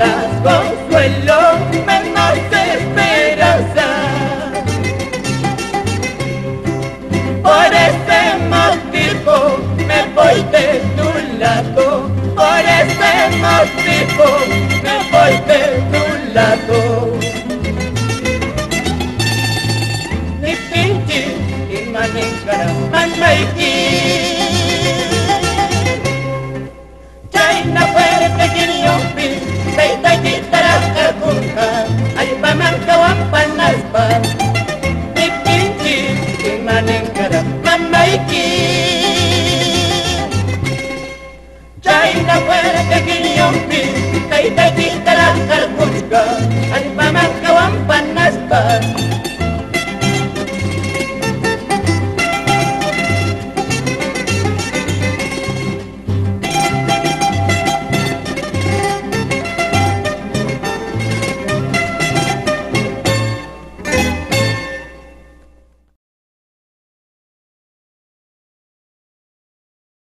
das consuelo, menos esperanza. Por ese motivo me voy de tu lado, por ese motivo me voy de tu lado. Ni pinchi, ni maninkara, manmaiki. China fuere pequeño pin, seita kitara kakunka, ay pamangkawan panaspa. Ni pinchi, ni maninkara, manmaiki. China fuere pequeño pin, seita kitara kakunka, ay pamangkawan panaspa.